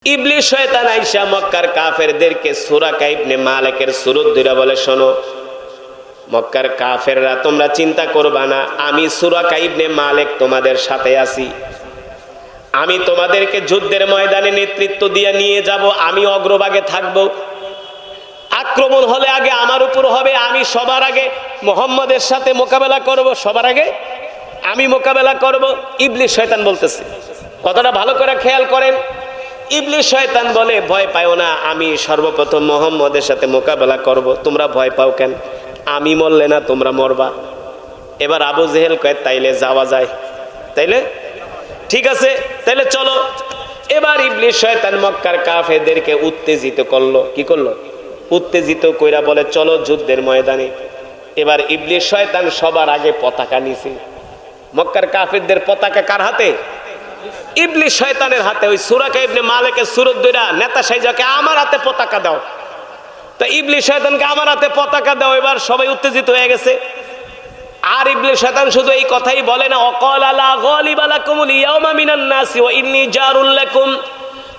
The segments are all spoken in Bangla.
ইবলিস শয়তান আইসা মক্কার কাফেরদেরকে সূরা ইবনে মালিকের সূরা ধরে বলে, শোনো মক্কার কাফেররা, তোমরা চিন্তা করবা না, আমি সূরা ইবনে মালিক তোমাদের সাথে আছি। আমি তোমাদেরকে যুদ্ধের ময়দানে নেতৃত্ব দিয়ে নিয়ে যাব, আমি অগ্রভাগে থাকব। আক্রমণ হলে আগে আমার উপর হবে, আমি সবার আগে মুহাম্মদের সাথে মোকাবেলা করব, সবার আগে আমি মোকাবেলা করব। ইবলিস শয়তান বলতেছে, কথাটা ভালো করে খেয়াল করেন। ইবলিস শয়তান বলে, ভয় পাও না, আমি সর্বপ্রথম মুহাম্মদের সাথে মোকাবেলা করব, তোমরা ভয় পাও কেন? আমি মরলে না তোমরা মরবা। এবার আবু জেহেল কয়, তাইলে যাওয়া যায়, তাইলে ঠিক আছে, তাইলে চলো। এবার ইবলিস শয়তান মক্কার কাফেরদেরকে উত্তেজিত করলো। কি করলো? উত্তেজিত কইরা বলে, চলো যুদ্ধের ময়দানে। এবার ইবলিস শয়তান সবার আগে পতাকা নিছে। মক্কার কাফেরদের পতাকা কার হাতে? ইবলিস শয়তানের হাতে। ওই সূরা ইবনে মালিকের সূরা দুইটা নেতা সাইজাকে, আমার হাতে পতাকা দাও। তো ইবলিস শয়তানকে আমার হাতে পতাকা দাও। এবার সবাই উত্তেজিত হয়ে গেছে। আর ইবলিস শয়তান শুধু এই কথাই বলে না, অকালা লা গালিবা লাকুমুল ইয়াওমা মিনান নাসি ওয়া ইন্নী জারুল লাকুম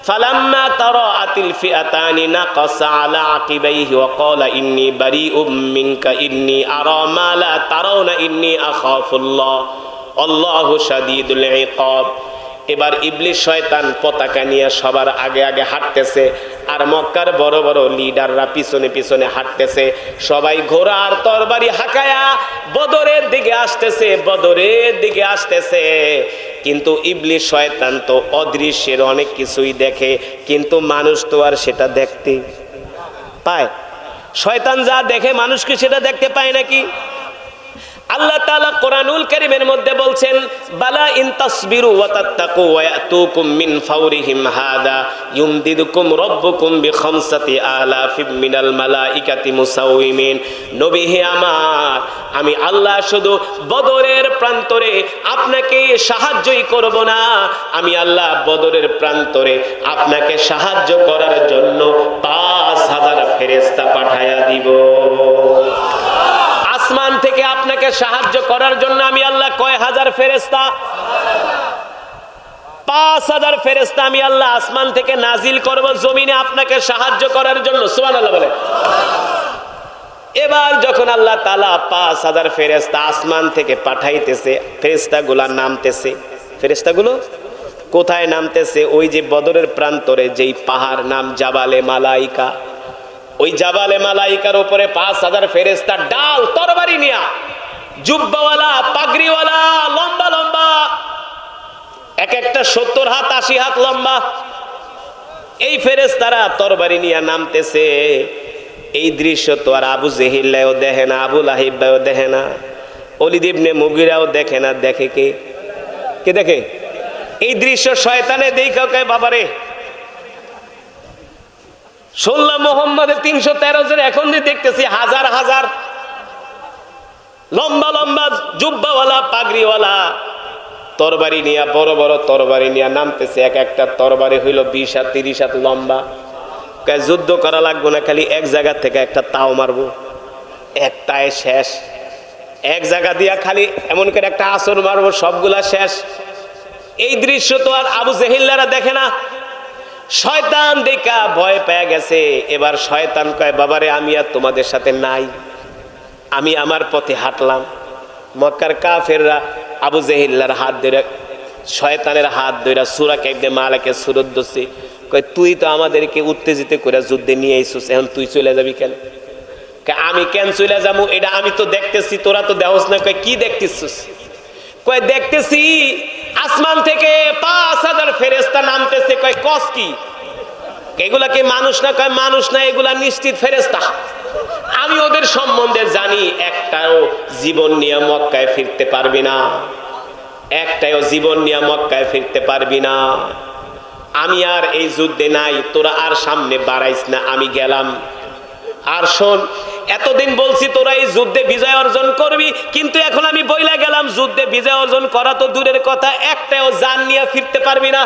ফালাম্মা তারাআতিল ফিআতানি নাকাসা আলা আকিবাইহি ওয়া ক্বালা ইন্নী বারিউম মিনকা ইন্নী আরা মা লা তারাউনা ইন্নী আখাফুল্লাহ আল্লাহু শাদীদুল ইকাব। এবার ইবলিস শয়তান পতাকা নিয়ে সবার আগে আগে হাঁটতেছে, আর মক্কার বড় বড় লিডাররা পিছনে পিছনে হাঁটতেছে। সবাই ঘোড়া আর তরবারি হাঁকায়া বদরের দিকে আসতেছে, বদরের দিকে আসতেছে। কিন্তু ইবলিস শয়তান তো অদৃশ্যের অনেক কিছুই দেখে, কিন্তু মানুষ তো আর সেটা দেখতে পায়। শয়তান যা দেখে মানুষ কি সেটা দেখতে পায় নাকি? আল্লাহ তাআলা কোরআনুল কারীমের মধ্যে বলছেন, বালা ইন তাসবিরু ওয়া তাত্তাকু ওয়া ইয়াতুকুম মিন ফাওরিহিম হাদা ইউমদিদুকুম রাব্বুকুম বিখামসাতি আলাফিম মিনাল মালাইকাতি মুসাউইমিন। নবী হে আমার, আমি আল্লাহ শুধু বদরের প্রান্তরে আপনাকে সাহায্যই করব না, আমি আল্লাহ বদরের প্রান্তরে আপনাকে সাহায্য করার জন্য 5000 ফেরেশতা পাঠায়া দিব। আসমান থেকে আপনাকে সাহায্য করার জন্য আমি আল্লাহ কয় হাজার ফেরেশতা? 5000 ফেরেশতা আমি আল্লাহ আসমান থেকে নাজিল করব জমিনে আপনাকে সাহায্য করার জন্য। সুবহানাল্লাহ বলে। এবার যখন আল্লাহ তাআলা 5000 ফেরেশতা আসমান থেকে পাঠাইতেছে, ফেরেশতাগুলো নামতেছে। ফেরেশতাগুলো কোথায় নামতেছে? ওই যে বদরের প্রান্তরে যেই পাহাড় নাম জাবালে মালাইকা, ওই জাবালে মালাইকার উপরে 5000 ফেরেশতা ডাল তরবারি নিয়া, জুব্বাওয়ালা, পাগড়িওয়ালা, লম্বা লম্বা, এক একটা 70 হাত 80 হাত লম্বা, এই ফেরেশতারা তরবারি নিয়া নামতেছে। এই দৃশ্য তো আর আবু জেহেলও দেখে না, আবু লাহিবও দেখে না, ওলীদ ইবনে মুগীরাও দেখে না। দেখে কে? কে দেখে? এই দৃশ্য শয়তানে দেখা কয়, বাবারে শুনলাম মুহাম্মদের 313 জন, এখন যে দেখতেছি হাজার হাজার লম্বা লম্বা জুব্বাওয়ালা, পাগড়িওয়ালা, তরবারি নিয়া, বড় বড় তরবারি নিয়া নামতেছে। এক একটা তরবারি হইল 20 হাত 30 হাত লম্বা। যুদ্ধ করা লাগবো না, খালি এক জায়গা থেকে একটা তাও মারবো, একটায় শেষ। এক জায়গা দিয়া খালি এমন করে একটা আসর মারবো, সবগুলা শেষ। এই দৃশ্য তো আর আবু জেহেলরা দেখে না। শয়তান দেখা ভয় পেয়ে গেছে। এবার শয়তান কয়, বাবারে আমি আর তোমাদের সাথে নাই, আমি আমার পথে হাঁটলাম। মক্কার কাফেররা আবু জেহেলের হাত ধরে, শয়তানের হাত ধরে সূরা ইবনে মালিকের সূরা ধরছে। কয়, তুই তো আমাদেরকে উত্তেজিত করে যুদ্ধে নিয়ে আইছিস, এখন তুই চলে যাবি কেন? আমি কেন চলে যাবো? এটা আমি তো দেখতেছি, তোরা তো দেখোস না। কয়, কি দেখতেছিস? কয়, দেখতেছি আসমান থেকে 5000 ফেরেশতা নামতেছে। কয়, কস কি? এগুলা কি মানুষ না? কয়, মানুষ না, এগুলা নিশ্চিত ফেরেশতা। আমি ওদের সম্বন্ধে জানি, একটাও জীবন নিয়ে মক্কায় ফিরতে পারবি না, একটাও জীবন নিয়ে মক্কায় ফিরতে পারবি না। আমি আর এই যুদ্ধে নাই, তোরা আর সামনে বাড়াইস না, আমি গেলাম। আর শোন, এতদিন বলছি তোরা এই যুদ্ধে বিজয় অর্জন করবি, কিন্তু এখন আমি বইলা গেলাম, যুদ্ধে বিজয় অর্জন করা তো দূরের কথা, একটাও জান নিয়ে ফিরতে পারবি না।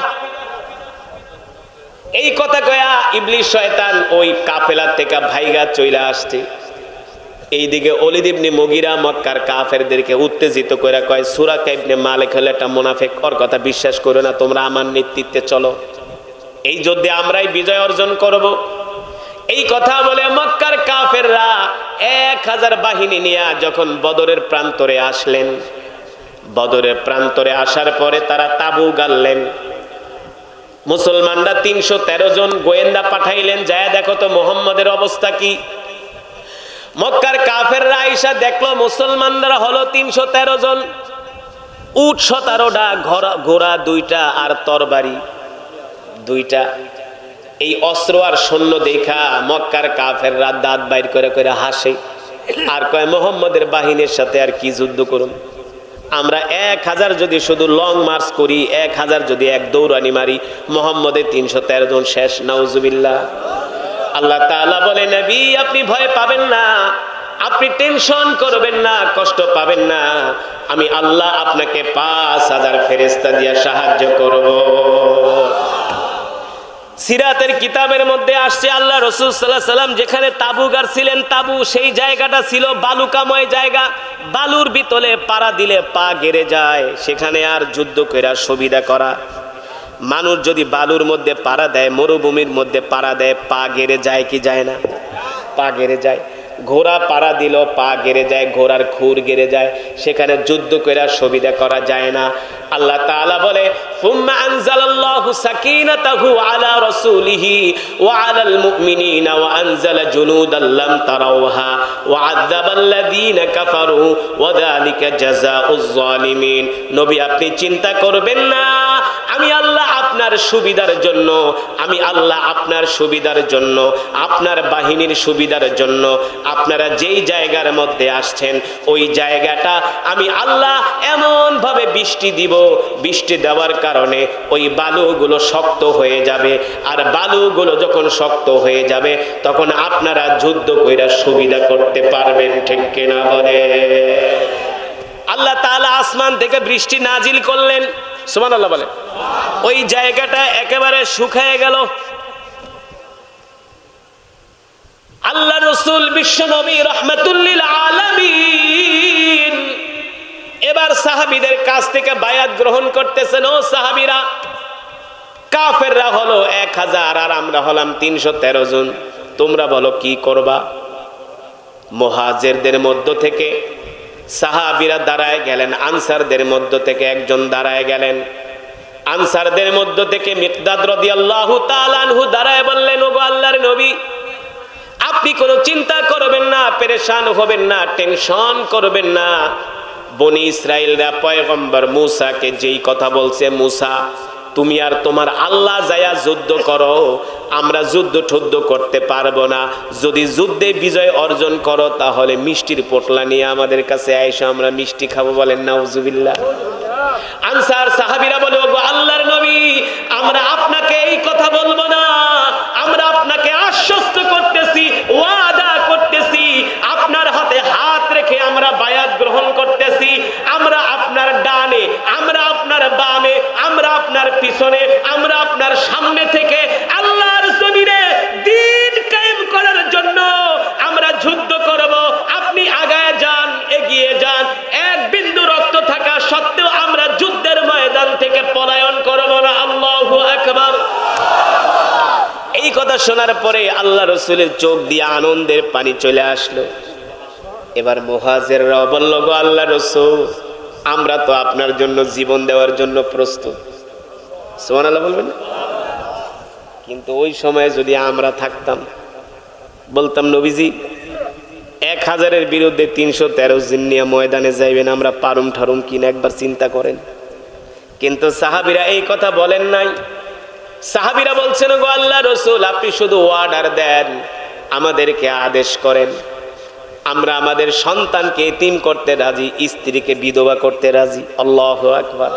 এই কথা কয়া ইবলিস শয়তান ওই কাফেলা থেকে ভাইগা চলে আসছে। এইদিকে ওলীদ ইবনে মুগীরা মক্কার কাফেরদেরকে উত্তেজিত করে কয়, সূরা ইবনে মালিক হলো একটা মুনাফিক, ওর কথা বিশ্বাস করো না, তোমরা আমার নেতৃত্বে চলো। এই যুদ্ধে আমরাই বিজয় অর্জন করব। এই কথা বলে মক্কার কাফেররা 1000 বাহিনী নিয়ে যখন বদরের প্রান্তরে আসলেন, বদরের প্রান্তরে আসার পরে তারা তাবু গাড়লেন। মুসলমানরা 313 জন গোয়েন্দা পাঠাইলেন, যায় দেখো তো মুহাম্মদের অবস্থা কি। মক্কার কাফেররা আইসা দেখলো মুসলমানরা হলো 313 জন, উট 17টা, ঘোড়া 2টা আর তরবারি 2টা। এই অস্ত্র আর সৈন্য দেখা মক্কার কাফেররা দাঁত বাইর করে করে হাসে আর কয় মুহাম্মদের বাহিনীর সাথে আর কি যুদ্ধ করুন, আমরা 1000 যদি শুধু লং মার্চ করি, 1000 যদি এক দৌড়ানি মারি, মুহাম্মদের 313 জন শেষ। নাউজুবিল্লাহ। আল্লাহ তাআলা বলে, নবী আপনি ভয় পাবেন না, আপনি টেনশন করবেন না, কষ্ট পাবেন না, আমি আল্লাহ আপনাকে 5000 ফেরেশতা দিয়ে সাহায্য করব। সিরাতের কিতাবের মধ্যে আসছে আল্লাহ রাসূল সাল্লাল্লাহু আলাইহি সাল্লাম যেখানে তাবু গাড়ছিলেন, তাবু সেই জায়গাটা ছিল বালুকাময় জায়গা, বালুর ভিতরে পাড়া দিলে পা গেড়ে যায়, সেখানে আর যুদ্ধ কইরা সুবিধা করা। মানুষ যদি বালুর মধ্যে পাড়া দেয়, মরুভূমির মধ্যে পাড়া দেয়, পা গেড়ে যায় কি যায় না? পা গেড়ে যায়। ঘোড়া পাড়া দিল পা গেড়ে যায়, ঘোড়ার খুর গেড়ে যায়, সেখানে যুদ্ধ কইরা সুবিধা করা যায় না। আল্লাহ তাআলা বলে, ফুম্মা আনজালাল্লাহু সাকিনাতাহু আলা রাসূলিহি ওয়া আলাল মুমিনিনা ওয়া আনজালা জুনুদাল লাম তারাউহা ওয়া আযাবাল্লাযীনা কাফারু ওয়া যালিকা জাযাউজ জালিমিন। নবী আপনি চিন্তা করবেন না, আমি আল্লাহ আপনার সুবিধার জন্য, আমি আল্লাহ আপনার সুবিধার জন্য, আপনার বাহিনীর সুবিধার জন্য আপনারা যেই জায়গার মধ্যে আসছেন ওই জায়গাটা আমি আল্লাহ এমন ভাবে বৃষ্টি দিব, বৃষ্টি দেওয়ার কারণে ওই বালুগুলো শক্ত হয়ে যাবে, আর বালুগুলো যখন শক্ত হয়ে যাবে তখন আপনারা যুদ্ধ কইরা সুবিধা করতে পারবেন। ঠিক কিনা বলে? আল্লাহ তাআলা আসমান থেকে বৃষ্টি নাজিল করলেন, সুবহানাল্লাহ বলে। ওই জায়গাটা একেবারে শুকিয়ে গেল। আল্লাহ রাসূল বিশ্ব নবী রাহমাতুল লিল আলামিন এবার সাহাবীদের কাছ থেকে বায়াত গ্রহণ করতেছেন। ও সাহাবীরা, কাফেররা হলো 1000 আর আমরা হলাম 313 জন, তোমরা বলো কি করবা? মুহাজিরদের মধ্য থেকে সাহাবীরা দাঁড়ায় গেলেন, আনসারদের মধ্য থেকে একজন দাঁড়ায় গেলেন। আনসারদের মধ্য থেকে মিকদাদ রাদিয়াল্লাহু তাআলা আনহু দাঁড়ায় বললেন, ওগো আল্লাহর নবী, আপনি কোনো চিন্তা করবেন না, পেরেশান হবেন না, টেনশন করবেন না। বনি ইসরাইলরা পয়গম্বর মূসাকে যেই কথা বলছে, মূসা তুমি আর তোমার আল্লাহ যায়া যুদ্ধ করো, আমরা যুদ্ধ ঠুদ্ধ করতে পারবো না, যদি যুদ্ধে বিজয় অর্জন করো তাহলে মিষ্টির পোটলা নিয়ে আমাদের কাছে আইসো, আমরা মিষ্টি খাবো। বলেন নাউজুবিল্লাহ। আনসার সাহাবীরা বলে, ওগো আল্লাহর নবী, আমরা আপনাকে এই কথা বলবো না, আমরা আপনাকে আশ্বস্ত করতেছি, ওয়াদা করতেছি, আপনার হাতে হাত রেখে আমরা বায়াত গ্রহণ করতেছি, আমরা আপনার ডানে, আমরা আপনার বামে, আমরা আপনার পিছনে, আমরা আপনার সামনে থেকে আল্লাহর জমিনে দ্বীন কায়েম করার জন্য আমরা যুদ্ধ করব। আপনি আগায় যান, এগিয়ে যান, এক বিন্দু রক্ত থাকা সত্ত্বেও আমরা যুদ্ধের ময়দান থেকে পলায়ন করব না। আল্লাহু আকবার। এই কথা শোনার পরে আল্লাহ রাসূলের চোখ দিয়ে আনন্দের পানি চলে আসলো। এবার মুহাজিররা বলল, গো আল্লাহ রাসূল, আমরা তো আপনার জন্য জীবন দেওয়ার জন্য প্রস্তুত। সুবহানাল্লাহ বলবেন। কিন্তু ওই সময়ে যদি আমরা থাকতাম, বলতাম, নবীজি 1000-এর বিরুদ্ধে 313 জন নিয়ে ময়দানে যাইবেন, আমরা পারুম ঠারুম কিনা একবার চিন্তা করেন। কিন্তু সাহাবীরা এই কথা বলেন নাই। সাহাবীরা বলছেন, গো আল্লাহ রাসূল, আপনি শুধু অর্ডার দেন, আমাদেরকে আদেশ করেন, আমরা আমাদের সন্তানকে এতিম করতে রাজি, স্ত্রীকে বিধবা করতে রাজি। আল্লাহু আকবার।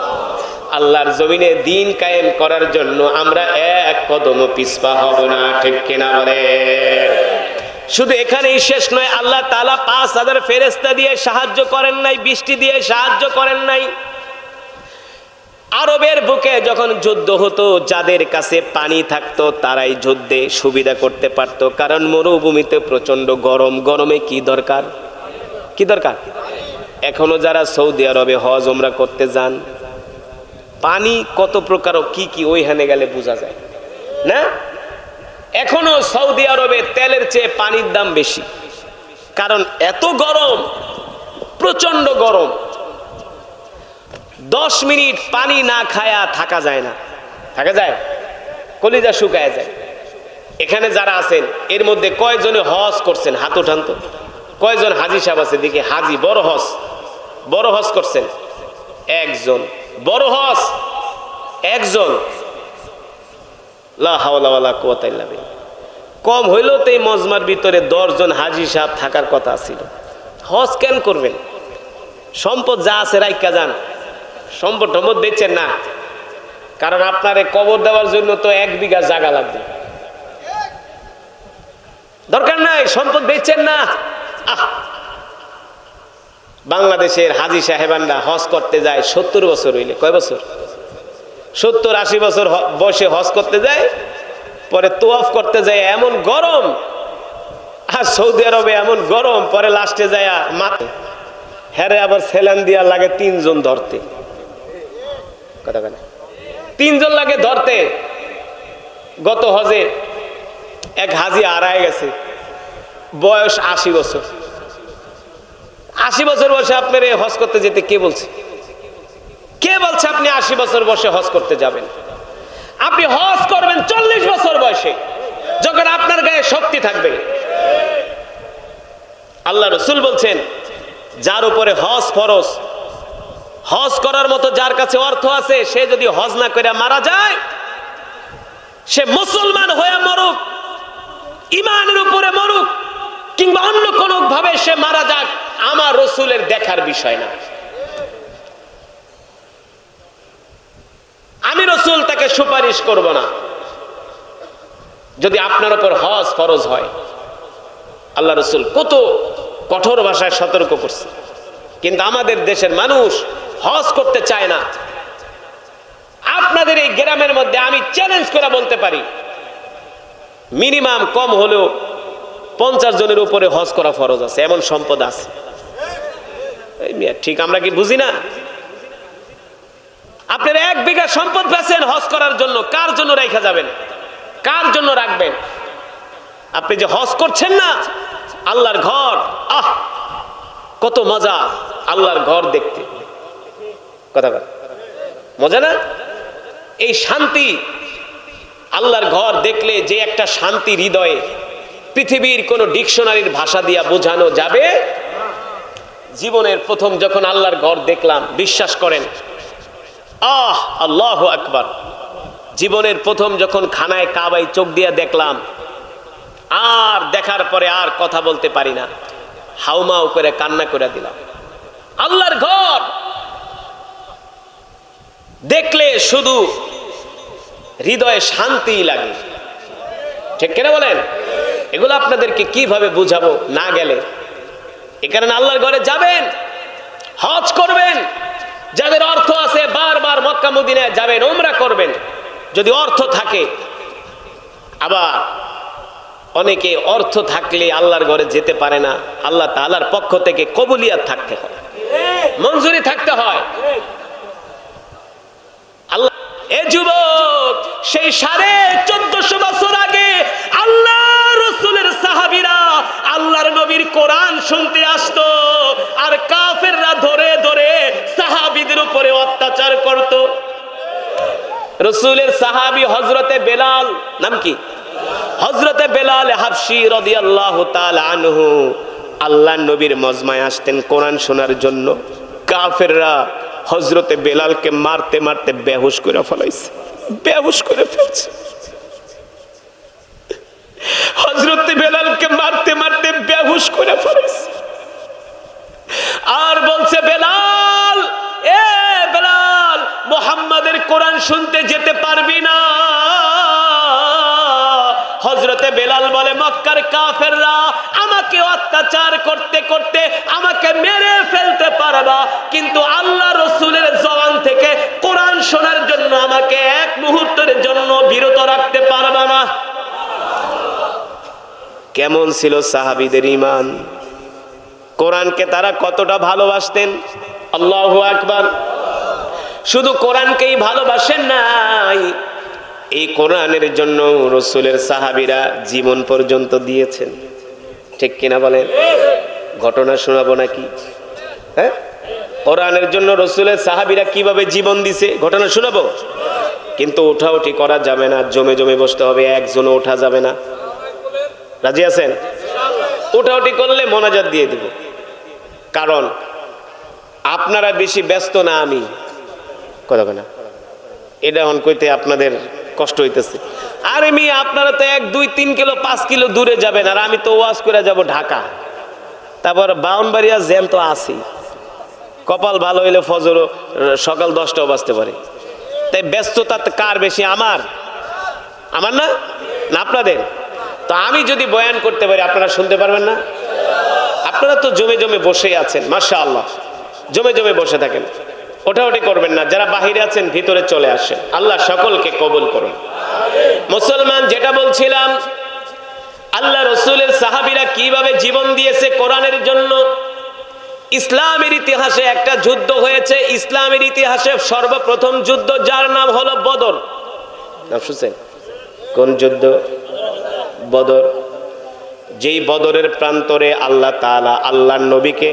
আল্লাহর জমিনে দ্বীন কায়েম করার জন্য আমরা এক কদমও পিছপা হব না। ঠিক কিনা বলে? শুধু এখানেই শেষ নয়, আল্লাহ তাআলা 5000 ফেরেশতা দিয়ে সাহায্য করেন নাই, বৃষ্টি দিয়ে সাহায্য করেন নাই। আরবের বুকে যখন যুদ্ধ হতো, যাদের কাছে পানি থাকতো তারাই যুদ্ধে সুবিধা করতে পারতো, কারণ মরুভূমিতে প্রচন্ড গরম, গরমে কি দরকার? কি দরকার? এখনো যারা সৌদি আরবে হজ ওমরা করতে যান, পানি কত প্রকার কি কি ওইখানে গেলে বোঝা যায়। না? এখনো সৌদি আরবে তেলের চেয়ে পানির দাম বেশি, কারণ এত গরম, প্রচন্ড গরম। 10 মিনিট পানি না খায়া থাকা যায় না। থাকা যায়? কলিজা শুকায় যায়। এখানে যারা আছেন এর মধ্যে কয়জনে হজ করছেন? হাত উঠান তো। কয়জন হাজি সাহেব আছে দেখি? হাজি বড় হজ করছেন? একজন। বড় হজ একজন। লা হাওলা ওয়ালা কুওয়াতা ইল্লা বিল্লাহ। কম হইলেও তো এই মজমার ভিতরে 10 জন হাজি সাহেব থাকার কথা ছিল। হজ কেন করবেন? সম্পদ যা আছে রাইকা যান। সম্পদ বেচেন না, কারণ আপনারে কবর দেওয়ার জন্য তো 1 বিঘা জায়গা লাগবে। দরকার নাই, সম্পদ বেচেন না। বাংলাদেশের হাজি সাহেবানরা হজ করতে যায় 70 বছর হইলে। কয় বছর? 70-80 বছর বয়সে হজ করতে যায়, পরে তোয়াফ করতে যায় এমন গরম, আর সৌদি আরবে এমন গরম, পরে লাস্টে যায় মাথা হ্যারে আবার সেলান দিয়া লাগে 3 জন ধরতে। কথা বলে 3 জন লাগে ধরতে। গত হজে এক হাজি হারায় গেছে, বয়স 80 বছর। 80 বছর বয়সে আপনার হজ করতে যেতে কে বলছে? কে বলছে আপনি 80 বছর বয়সে হজ করতে যাবেন? আপনি হজ করবেন 40 বছর বয়সে, যখন আপনার গায়ে শক্তি থাকবে। আল্লাহ রাসূল বলছেন, যার উপরে হজ ফরজ, হজ করার মতো যার কাছে অর্থ আছে, সে যদি হজ না করে মারা যায়, সে মুসলমান হয়ে মরুক, ইমানের উপরে মরুক, কিংবা অন্য কোন ভাবে সে মারা যাক, আমার রাসূলের দেখার বিষয় না। আমি রাসূল তাকে সুপারিশ করব না যদি আপনার উপর হজ ফরজ হয়। আল্লাহ রাসূল কত কঠোর ভাষায় সতর্ক করছে, কিন্তু আমাদের দেশের মানুষ হজ করতে চায় না। আপনাদের এই গ্রামের মধ্যে আমি চ্যালেঞ্জ করে বলতে পারি, মিনিমাম কম হলেও 50 জনের উপরে হজ করা ফরজ আছে, এমন সম্পদ আছে। ঠিক আমরা কি বুঝি না? আপনারা 1 বিঘা সম্পদ পেয়েছেন হজ করার জন্য, কার জন্য রেখে যাবেন? কার জন্য রাখবেন? আপনি যে হজ করছেন না, আল্লাহর ঘর, কত মজা আল্লাহর ঘর দেখতে। কথা বল, মজা না? এই শান্তি, আল্লাহর ঘর দেখলে যে একটা শান্তি হৃদয়ে, পৃথিবীর কোন ডিকশনারির ভাষা দিয়া বোঝানো যাবে। জীবনের প্রথম যখন আল্লাহর ঘর দেখলাম, বিশ্বাস করেন, আল্লাহু আকবার, জীবনের প্রথম যখন খানায় কাবায় চোখ দিয়ে দেখলাম, আর দেখার পরে আর কথা বলতে পারি না, হাউমাউ করে কান্না করে দিলাম। আল্লাহর ঘর দেখলে শুধু হৃদয়ে শান্তি লাগে। ঠিক কিনা বলেন? এগুলো আপনাদেরকে কিভাবে বুঝাবো না গেলে? এ কারণে আল্লাহর ঘরে যাবেন, হজ করবেন। যাদের অর্থ আছে বারবার মক্কা মদিনায় যাবেন, উমরা করবেন যদি অর্থ থাকে। আবার অনেকে অর্থ থাকলে আল্লাহর ঘরে যেতে পারে না, আল্লাহ তাআলার পক্ষ থেকে কবুলিয়াত থাকতে হয়, মঞ্জুরি থাকতে হয়। আল্লাহ, এ যুবক, সেই 1450 বছর আগে আল্লাহ রাসূলের সাহাবীরা আল্লাহর নবীর কোরআন শুনতে আসতো, আর কাফেররা ধরে ধরে সাহাবীদের উপরে অত্যাচার করত। রাসূলের সাহাবী হযরতে বেলাল, নাম কি? হযরতে বেলাল হাবশী রাদিয়াল্লাহু তাআলা আনহু আল্লাহর নবীর মজমায় আসতেন কোরআন শোনার জন্য। কাফেররা হযরতে বেলালকে মারতে মারতে বেহুশ করে ফেলাইছে, বেহুশ করে ফেলছে। হযরতে বেলালকে মারতে মারতে বেহুশ করে ফেলাইছে। আর বলছে, বেলাল, এ বেলাল, মুহাম্মাদের কোরআন শুনতে যেতে পারবি না। হযরতে বেলাল বলে, মক্কার কাফেররা আমাকে অত্যাচার করতে করতে আমাকে মেরে ফেলতে পারবা, কিন্তু আল্লাহ রাসূলের জবান থেকে কোরআন শোনার জন্য আমাকে 1 মুহূর্তের জন্য বিরত রাখতে পারবা না। কেমন ছিল সাহাবীদের ঈমান! কোরআনকে তারা কতটা ভালোবাসতেন! আল্লাহু আকবার! শুধু কোরআনকেই ভালোবাসেন নাই, এই কোরআনের জন্য রাসূলের সাহাবীরা জীবন পর্যন্ত দিয়েছেন, ঠিক কিনা বলেন? ঘটনা শোনাবো নাকি? হ্যাঁ, কোরআনের জন্য রাসূলের সাহাবীরা কিভাবে জীবন দিছে ঘটনা শোনাবো। কিন্তু ওঠাউঠি করা যাবে না, জমে জমে বসতে হবে, একজনও ওঠা যাবে না। রাজি আছেন? ওঠাউঠি করলে মোনাজাত দিয়ে দেব, কারণ আপনারা বেশি ব্যস্ত না আমি কথা না, এটা অন কইতে আপনাদের কষ্ট হইতেছে। আরে মি আপনারা তো 1, 2, 3 কিলো 5 কিলো দূরে যাবেন, আর আমি তো ওয়াজ করে যাব ঢাকা, তারপর বাউনবাড়িয়া জ্যাম তো আছি, কপাল ভালো হইলে ফজর সকাল 10টাও বাজতে পারে। তাই ব্যস্ততা কার বেশি? আমার আমার না না আপনাদের? তো আমি যদি বয়ান করতে পারি আপনারা শুনতে পারবেন না? আপনারা তো জমে জমে বসেই আছেন, মাশাআল্লাহ, জমে জমে বসে থাকেন, ওঠাউঠি করবেন না। যারা বাহিরে আছেন ভিতরে চলে আসেন, আল্লাহ সকলকে কবুল করুন। মুসলমান, যেটা বলছিলাম, আল্লাহ রসুলের সাহাবীরা কিভাবে জীবন দিয়েছে কোরআনের জন্য। ইসলামের ইতিহাসে একটা যুদ্ধ হয়েছে, ইসলামের ইতিহাসে সর্বপ্রথম যুদ্ধ, যার নাম হলো বদর। নাম শুনছেন? কোন যুদ্ধ? বদর। যেই বদরের প্রান্তরে আল্লাহ তাআলা আল্লাহর নবীকে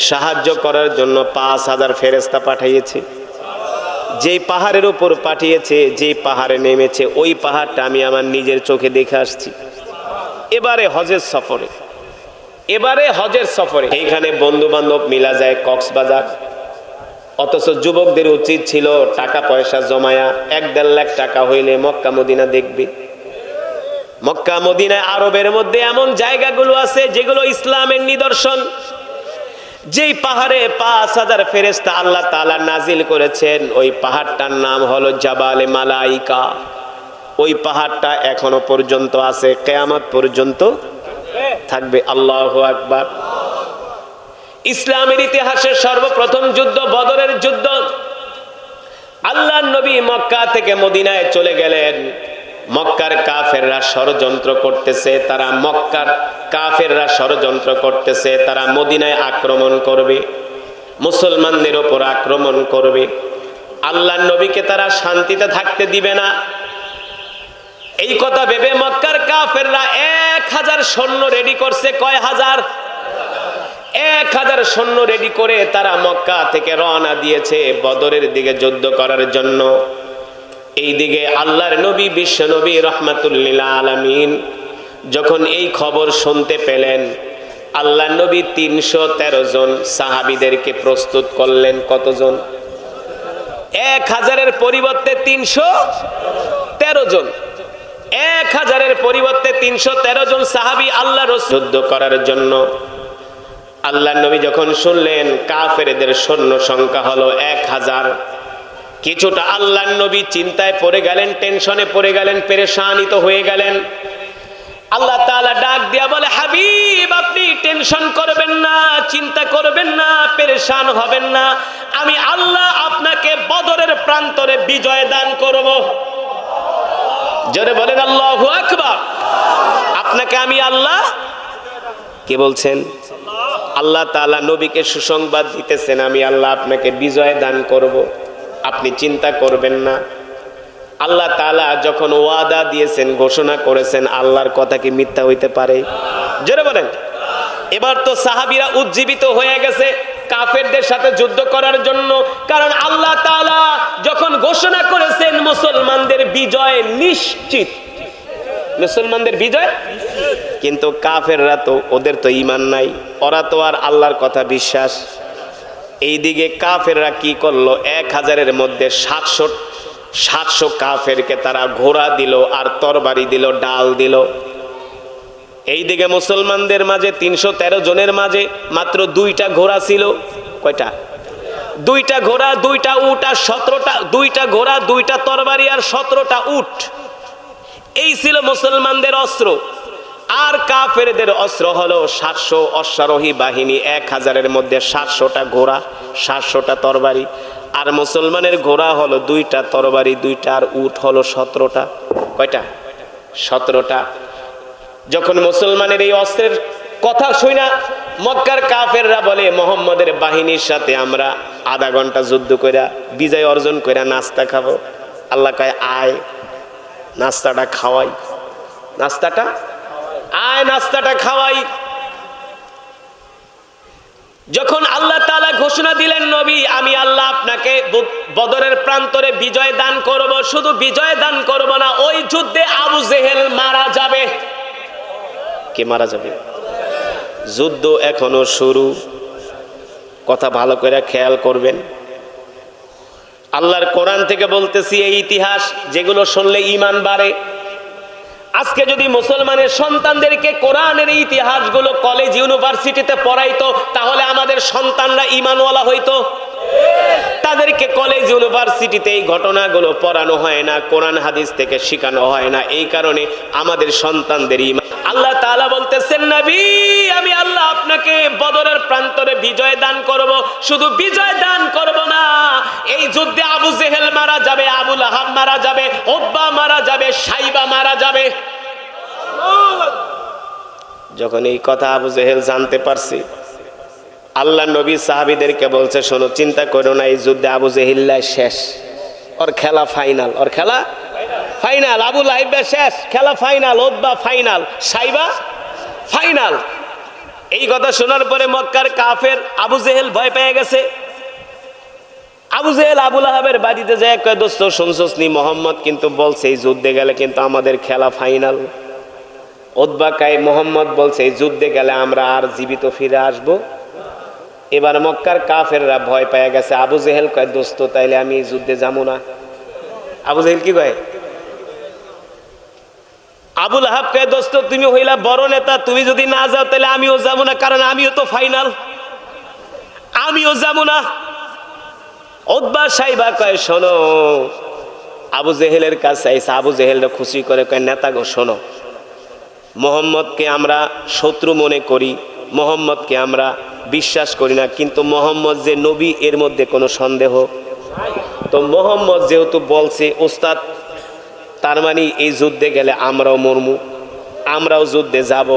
সাহায্য করার জন্য 5000 ফেরেশতা পাঠিয়েছে। যেই পাহাড়ের উপর পাঠিয়েছে, যেই পাহাড়ে নেমেছে, ওই পাহাড়টা আমি আমার নিজের চোখে দেখে আসছি। এবারে হজের সফরে এইখানে বন্ধু বান্ধব মিলা যায় কক্সবাজার, অথচ যুবকদের উচিত ছিল টাকা পয়সা জমায়া 1-1.5 লাখ টাকা হইলে মক্কা মদিনা দেখবে। মক্কা মদিনায় আরবের মধ্যে এমন জায়গাগুলো আছে যেগুলো ইসলামের নিদর্শন। যেই পাহাড়ে 5000 ফেরেশতা আল্লাহ তাআলা নাজিল করেছেন, ওই পাহাড়টার নাম হলো জাবালে মালাইকা। ওই পাহাড়টা এখনো পর্যন্ত আছে, কিয়ামত পর্যন্ত থাকবে। আল্লাহু আকবার। ইসলামের ইতিহাসের সর্বপ্রথম যুদ্ধ বদরের যুদ্ধ। আল্লাহর নবী মক্কা থেকে মদিনায় চলে গেলেন। মক্কার কাফেররা ষড়যন্ত্র করতেছে, তারা মদিনায় আক্রমণ করবে, মুসলমানদের উপর আক্রমণ করবে। আল্লাহর নবীকে তারা শান্তিতে থাকতে দিবে না। এই কথা ভেবে মক্কার কাফেররা 1000 সৈন্য রেডি করছে। কয় হাজার? 1000 সৈন্য রেডি করে তারা মক্কা থেকে রওনা দিয়েছে বদরের দিকে যুদ্ধ করার জন্য। এইদিকে আল্লাহর নবী বিশ্ব নবী রাহমাতুল লিল আলামিন যখন এই খবর শুনতে পেলেন, আল্লাহর নবী 313 জন সাহাবীদেরকে প্রস্তুত করলেন। কতজন? 1000-এর পরিবর্তে 313 জন। 1000-এর পরিবর্তে 313 জন সাহাবী আল্লাহর রাসূল যুদ্ধ করার জন্য। আল্লাহর নবী যখন শুনলেন কাফেরদের সৈন্য সংখ্যা হলো 1000, কিছুটা আল্লাহর নবী চিন্তায় পড়ে গেলেন, টেনশনে পড়ে গেলেন, পেরেশানিত হয়ে গেলেন। আল্লাহ তাআলা ডাক দিয়া বলে, হাবিব, আপনি টেনশন করবেন না, চিন্তা করবেন না, পেরেশান হবেন না। আমি আল্লাহ আপনাকে বদরের প্রান্তরে বিজয় দান করব। জোরে বলেন আল্লাহু আকবার। আপনাকে আমি আল্লাহ, কে বলছেন? আল্লাহ তাআলা নবীকে সুসংবাদ দিতেছেন, আমি আল্লাহ আপনাকে বিজয় দান করব, আপনি চিন্তা করবেন না। আল্লাহ তাআলা যখন ওয়াদা দিয়েছেন, ঘোষণা করেছেন, আল্লাহর কথা কি মিথ্যা হইতে পারে? জোরে বলেন। এবার তো সাহাবীরা উজ্জীবিত হয়ে গেছে কাফেরদের সাথে যুদ্ধ করার জন্য, কারণ আল্লাহ তাআলা যখন ঘোষণা করেছেন মুসলমানদের বিজয় নিশ্চিত, মুসলমানদের বিজয়। কিন্তু কাফেররা তো, ওদের তো ঈমান নাই, ওরা তো আর আল্লাহর কথা বিশ্বাস। এইদিকে কাফেররা কি করলো, 1000-এর মধ্যে 700 কাফেরকে তারা ঘোড়া দিল, আর তরবারি দিল, ডাল দিল। এইদিকে মুসলমানদের মাঝে 313 জনের মাঝে মাত্র 2টা ঘোড়া ছিল। কয়টা? 2টা ঘোড়া, 2টা উট, আর 17টা, 2টা ঘোড়া, 2টা তরবারি, আর 17টা উট। এই ছিল মুসলমানদের অস্ত্র। আর কাফেরদের অস্ত্র হলো 700 অশ্বারোহী বাহিনী, 1000-এর মধ্যে 700টা ঘোড়া, 700টা তরবারি। আর মুসলমানের ঘোড়া হলো 2টা তরবারি, 2টা, আর উট হলো 17টা। কয়টা? 17টা। যখন মুসলমানের এই অস্ত্রের কথা শুনা মক্কার কাফেররা বলে, মুহাম্মদের বাহিনীর সাথে আমরা আধা ঘন্টা যুদ্ধ কইরা বিজয় অর্জন কইরা নাস্তা খাবো। আল্লাহ কয়, আয়। নাস্তাটা খাওয়াই, নাস্তাটা আয়, নাস্তাটা খাওয়াই। যখন আল্লাহ তাআলা ঘোষণা দিলেন, নবী আমি আল্লাহ আপনাকে বদরের প্রান্তরে বিজয় দান করব, শুধু বিজয় দান করব না, ওই যুদ্ধে আবু জেহেল মারা যাবে। কে মারা যাবে? যুদ্ধ এখনো শুরু। কথা ভালো করে খেয়াল করবেন। আল্লাহর কোরআন থেকে বলতেছি, এই ইতিহাস যেগুলো শুনলে ঈমান বাড়ে। আজকে যদি মুসলমানের সন্তানদেরকে কোরআনের এই ইতিহাসগুলো কলেজ ইউনিভার্সিটিতে পড়াইতো, তাহলে আমাদের সন্তানরা ঈমানওয়ালা হইতো। তাদেরকে কলেজ ইউনিভার্সিটিতে এই ঘটনাগুলো পড়ানো হয় না, কোরআন হাদিস থেকে শেখানো হয় না। এই কারণে আমাদের সন্তানদের ঈমান। আল্লাহ তাআলা বলতেছেন, নবী আমি আল্লাহ আপনাকে বদরের প্রান্তরে বিজয় দান করব, শুধু বিজয় দান করব না, এই যুদ্ধে আবু জেহেল মারা যাবে, আবু লাহাব মারা যাবে, উতবা মারা যাবে, সাইবা মারা যাবে। যখন এই কথা আবু জেহেল জানতে পারছে, আল্লাহ নবী সাহাবীদেরকে বলছে, শোনো, চিন্তা করো না, এই যুদ্ধে আবু জেহেল শেষ, ওর খেলা ফাইনাল, ওর খেলা ফাইনাল। আবু লাহাব শেষ, খেলা final. Utba final, Shaiba final. এই কথা শোনার পরে মক্কার কাফের আবু জেহেল ভয় পেয়ে গেছে। আবু জেহেল আবু লাহাবের বাড়িতে যায়, কয় দোস্ত শুনছস নি, মোহাম্মদ কিন্তু বলছে এই যুদ্ধে গেলে কিন্তু আমাদের খেলা ফাইনাল। উতবা কয়, মোহাম্মদ বলছে এই যুদ্ধে গেলে আমরা আর জীবিত ফিরে আসবো। এবার মক্কার কাফেররা ভয় পেয়ে গেছে। আবু জেহেল কয়, দোস্ত তাইলে আমি এই যুদ্ধে যাবো না। আবু জেহেল কি কয়? আবু লাহাব কয়, দোস্ত তুমি হইলা বড় নেতা, তুমি যদি না যাও তাহলে আমিও যাবো না, কারণ আমিও তো ফাইনাল, আমিও যাবো না। উতবা সাইবা কয়, শোনো, আবু জেহেলের কাছে আইসা আবু জেহেলরা খুশি করে কয়, নেতা গো শোনো, মোহাম্মদকে আমরা শত্রু মনে করি, মোহাম্মদকে আমরা বিশ্বাস করি না, কিন্তু মোহাম্মদ যে নবী এর মধ্যে কোনো সন্দেহ। তো মোহাম্মদ যেহেতু বলছে ওস্তাদ, তার মানে এই যুদ্ধে গেলে আমরাও মরমু, আমরাও যুদ্ধে যাব।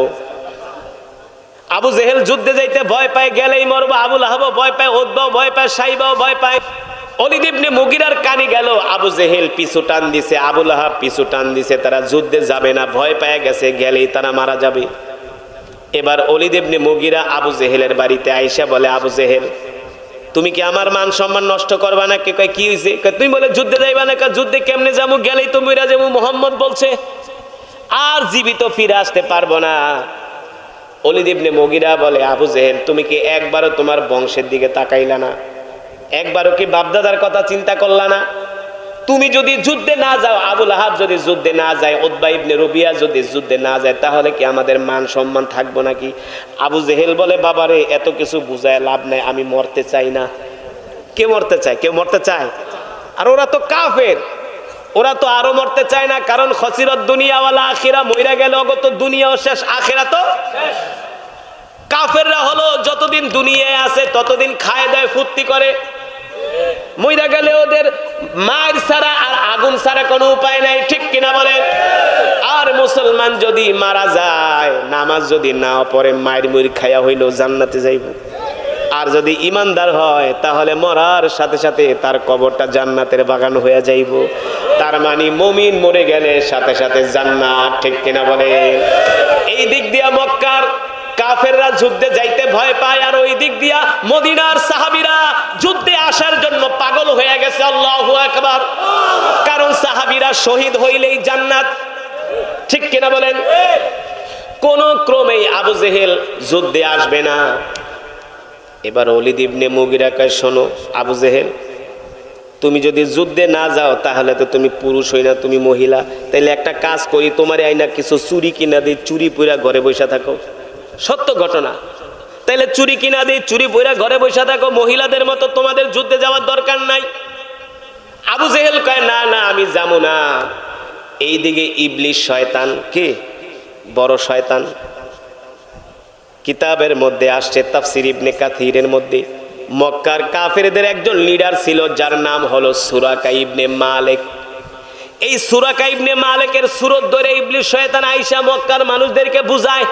আবু জেহেল যুদ্ধে যাইতে ভয় পায়, গেলেই মরবো। আবু লাহাবও ভয় পায়, উতবাও ভয় পায়, সাইবাও ভয় পায়। ওলীদ ইবনে মুগীরার কানে গেল, আবু জেহেল পিছু টান দিছে, আবু লাহাব পিছু টান দিছে, তারা যুদ্ধে যাবে না, ভয় পেয়ে গেছে, গেলেই তারা মারা যাবে। এবার ওলীদ ইবনে মুগীরা আবু জেহেলের বাড়িতে আইসা বলে, আবু জেহেল তুমি কি আমার মান সম্মান নষ্ট করবা না? কে কয়, কি হয়েছে? তুমি বলে যুদ্ধে যাইবা না। যুদ্ধে কেমনে যাবো? গেলেই তো মইরা যাবো, মোহাম্মদ বলছে, আর জীবিত ফিরে আসতে পারবো না। ওলীদ ইবনে মুগীরা বলে, আবু জেহেল তুমি কি একবারও তোমার বংশের দিকে তাকাইলা না? একবারও কি বাপদাদার কথা চিন্তা করলা না? তুমি যদি যুদ্ধে না যাও, আবু লাহাব যদি যুদ্ধে না যায়, উতবা ইবনে রবিয়া যদি যুদ্ধে না যায়, তাহলে কি আমাদের মান সম্মান থাকবো নাকি? আবু জেহেল বলে, বাবারে এত কিছু বুঝায় লাভ নাই, আমি মরতে চাই না। কে মরতে চায়? কেউ মরতে চায়? আর ওরা তো কাফের, ওরা তো আরো মরতে চায় না, কারণ খসিরত দুনিয়া ওয়াল আখিরা, মইরা গেলে অগত দুনিয়াও শেষ, আখিরা তো শেষ। কাফেররা হলো যতদিন দুনিয়ায় আছে ততদিন খায় দেয়, ফুর্তি করে, মইরা গেলে ওদের মায়ের ছাড়া আর আগুন ছাড়া কোনো উপায় নাই, ঠিক কিনা বলেন? আর মুসলমান যদি মারা যায়, নামাজ যদি না পড়ে, মায়ের মুড় খায়া হইলো জান্নাতে যাইব। আর যদি ইমানদার হয়, তাহলে মরার সাথে সাথে তার কবরটা জান্নাতের বাগান হয়ে যাইব। তার মানে মুমিন মরে গেলে সাথে সাথে জান্নাত, ঠিক কিনা বলেন? এই দিক দিয়া মক্কার কাফেররা যুদ্ধে যাইতে ভয় পায়, আর ওই দিক দিয়া মদিনার সাহাবীরা যুদ্ধে আসার জন্য পাগল হয়ে গেছে। আল্লাহু আকবার। কারণ সাহাবীরা শহীদ হইলেই জান্নাত, ঠিক কিনা বলেন? কোন ক্রমেই আবু জেহেল যুদ্ধে আসবে না। এবার ওলীদ ইবনে মুগীরা কয়, শোনো আবু জেহেল, তুমি যদি যুদ্ধে না যাও তাহলে তো তুমি পুরুষ হই না, তুমি মহিলা। তাইলে একটা কাজ করি, তোমার আইনা কিছু চুরি কিনা দিই, চুরি পুরা ঘরে বসে থাকো। সত্য ঘটনা। তাইলে চুরি কিনা দিই, চুরি পুরা ঘরে বসে থাকো, মহিলাদের মতো তোমাদের যুদ্ধে যাওয়ার দরকার নাই। আবু জেহেল কয়, না না আমি যাবো না। এইদিকে ইবলিস শয়তান, কি বড় শয়তান, কিতাবের মধ্যে আসছে তাফসীর ইবনে কাসিরের মধ্যে, মক্কার কাফেরদের একজন লিডার ছিল যার নাম হলো সুরাকা ইবনে মালিক। এই সুরাকা ইবনে মালিকের সুরত ধরে ইবলিস শয়তান আইসা মক্কার মানুষদেরকে বুঝায়।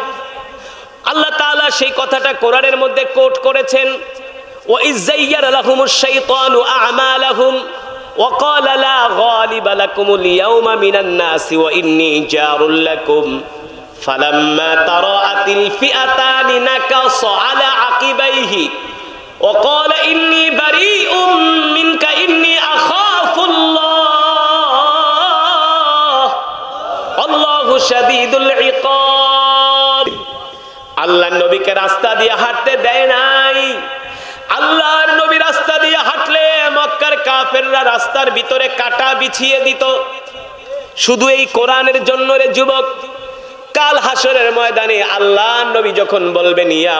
আল্লাহ তাআলা সেই কথাটা কোরআনের মধ্যে কোট করেছেন, ওয়া ইয যায়্যানা লাহুমুশ শাইতানু আ'মালাহুম وقال لا غالب لكم اليوم من الناس وإني جار لكم فلما تراءت الفئتان نكص على عقبيه وقال إني بريء منك إني أخاف الله الله شديد العقاب আল্লাহর নবীকে রাস্তা দিয়ে হাঁটতে দেয় নাই। আল্লাহর নবী রাস্তা দিয়ে হাঁটলে মক্কার কাফেররা রাস্তার ভিতরে কাটা বিছিয়ে দিত। শুধু এই কোরআনের জন্য রে যুবক, কাল হাসরের ময়দানে আল্লাহর নবী যখন বলবেন ইয়া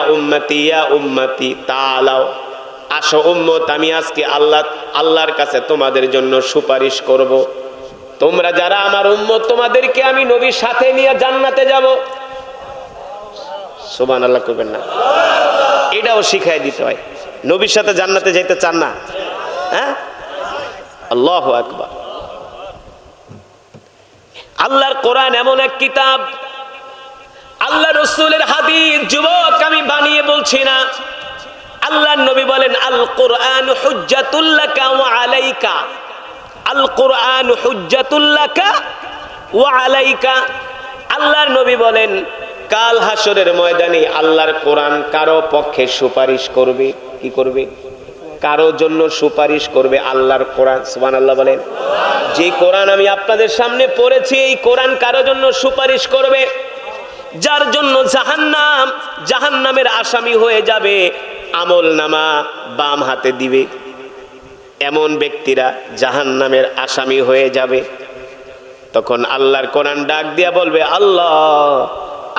উম্মতি তাআলাও, আসো উম্মত, আমি আজকে আল্লাহর কাছে তোমাদের জন্য সুপারিশ করব। তোমরা যারা আমার উম্মত, তোমাদেরকে আমি নবীর সাথে নিয়ে জান্নাতে যাব। সুবহানাল্লাহ করবেন না? এটাও শিখাই দিতে হয়। নবীর সাথে জান্নাতে যাইতে চান না? হ্যাঁ, আল্লাহু আকবার। আল্লাহর কোরআন এমন এক কিতাব, আল্লাহ রাসূলের হাদিস যুবক আমি বানিয়ে বলছি না। আল্লাহর নবী বলেন আল কোরআন হুজ্জাতুল লাকা ওয়া আলাইকা, আল কোরআন হুজ্জাতুল লাকা ওয়া আলাইকা। আল্লাহর নবী বলেন কাল হাসরের ময়দানে আল্লাহর কোরআন কারো পক্ষে সুপারিশ করবে। কি করবে? কারো জন্য সুপারিশ করবে আল্লাহর কোরআন। সুবহানাল্লাহ বলেন। যে কোরআন আমি আপনাদের সামনে পড়েছি, এই কোরআন কারো জন্য সুপারিশ করবে, যার জন্য জাহান্নামের আসামি হয়ে যাবে, আমল নামা বাম হাতে দিবে, এমন ব্যক্তিরা জাহান্নামের আসামি হয়ে যাবে। তখন আল্লাহর কোরআন ডাক দিয়া বলবে, আল্লাহ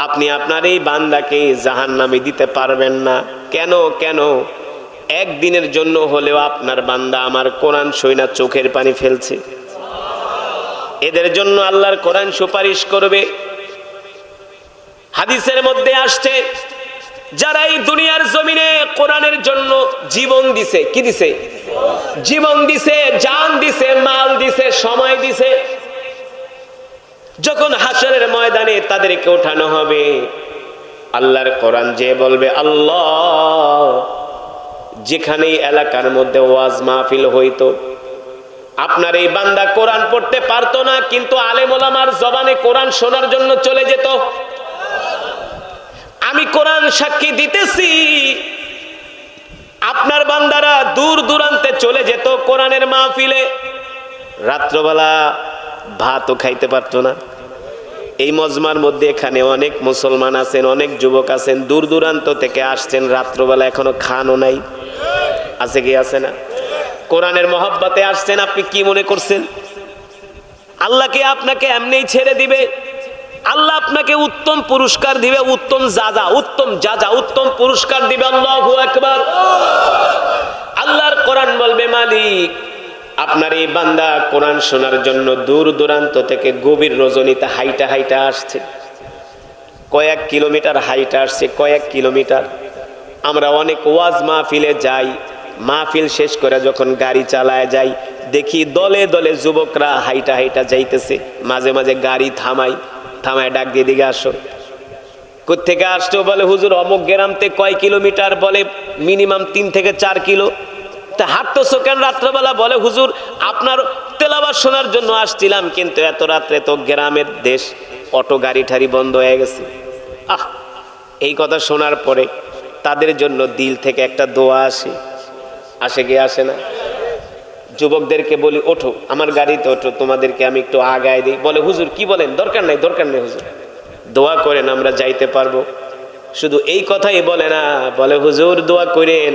আপনি আপনার এই বান্দাকে জাহান্নামে দিতে পারবেন না। কেন? একদিনের জন্য হলেও আপনার বান্দা আমার কোরআন শুইনা চোখের পানি ফেলছে, এদের জন্য আল্লাহর কোরআন সুপারিশ করবে। হাদিসের মধ্যে আসছে, যারা এই দুনিয়ার জমিনে কোরআনের জন্য জীবন দিছে, কি দিছে? জীবন দিছে, জান দিছে, মাল দিছে, সময় দিছে, যখন হাসরের ময়দানে তাদেরকে ওঠানো হবে, আল্লাহর কোরআন যে বলবে, আল্লাহ যেখানে এলাকার মধ্যে ওয়াজ মাহফিল হইতো, আপনার এই বান্দা কোরআন পড়তে পারতো না, কিন্তু আলেম ওলামার জবানে কোরআন শোনার জন্য চলে যেত। আমি কোরআন সাক্ষী দিতেছি, আপনার বান্দারা দূর দূরান্তে চলে যেত কোরআনের মাহফিলে। রাত্রবেলা ভাতও খাইতে পারতো না। এই মজমার মধ্যে এখানে অনেক মুসলমান আছেন, অনেক যুবক আছেন, দূর দূরান্ত থেকে আসছেন, রাত্রবেলা এখনো খানও নাই। আছে কি? আছে না? কোরআনের মহব্বতে আসছেন, আপনি কি মনে করছেন আল্লাহকে আপনাকে এমনিই ছেড়ে দিবে? আল্লাহ আপনাকে উত্তম পুরস্কার দিবে, উত্তম পুরস্কার দিবে। আল্লাহু আকবার। আল্লাহর কোরআন বলবে, মালিক আপনার এই বান্দা কোরআন শোনার জন্য দূর দূরান্ত থেকে গভীর রজনীতে হাইটা আসছে, কয়েক কিলোমিটার হাইটা আসছে, কয়েক কিলোমিটার। আমরা অনেক ওয়াজ মাহফিলে যাই, মাহফিল শেষ করে যখন গাড়ি চালায় যাই, দেখি দলে দলে যুবকরা হাইটা যাইতেছে। মাঝে মাঝে গাড়ি থামায় ডাক দিয়ে, দিকে আসো। কোত্থেকে আসছো? বলে হুজুর অমুক গ্রামতে। কয় কিলোমিটার? বলে মিনিমাম 3 থেকে 4 কিলো। তা হাঁটতেছো কেন রাত্রেবেলা? বলে হুজুর আপনার তেলাওয়াত শোনার জন্য আসছিলাম, কিন্তু এত রাত্রে তো গ্রামের দেশ, অটো গাড়ি ঠাড়ি বন্ধ হয়ে গেছে। এই কথা শোনার পরে তাদের জন্য দিল থেকে একটা দোয়া আসে কি আসে না? যুবকদেরকে বলি, ওঠো আমার গাড়িতে ওঠো, তোমাদেরকে আমি একটু আগায় দিই। বলে হুজুর কি বলেন? দরকার নাই হুজুর, দোয়া করেন আমরা যাইতে পারবো। শুধু এই কথাই বলে না, বলে হুজুর দোয়া করেন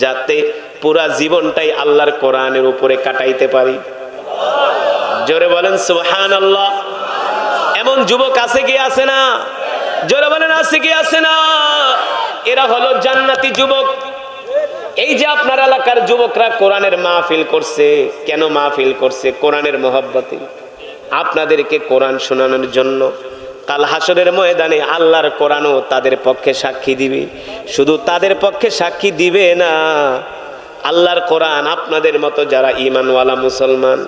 যাতে পুরা জীবনটাই আল্লাহর কোরআনের উপরে কাটাইতে পারি। জোরে বলেন সুবহানাল্লাহ। এমন যুবক আছে কি আছে না? জোরে বলেন আছে কি আছে না? এরা হলো জান্নাতি যুবক। এই যে আপনার এলাকার যুবকরা কোরআনের মাহফিল করছে, কেন মাহফিল করছে? কোরআনের মহব্বতে, আপনাদেরকে কোরআন শোনানোর জন্য। কাল হাসরের ময়দানে আল্লাহর কোরআনও তাদের পক্ষে সাক্ষী দিবে। শুধু তাদের পক্ষে সাক্ষী দিবে না, আল্লাহর কোরআন আপনাদের মতো যারা ঈমানওয়ালা মুসলমান,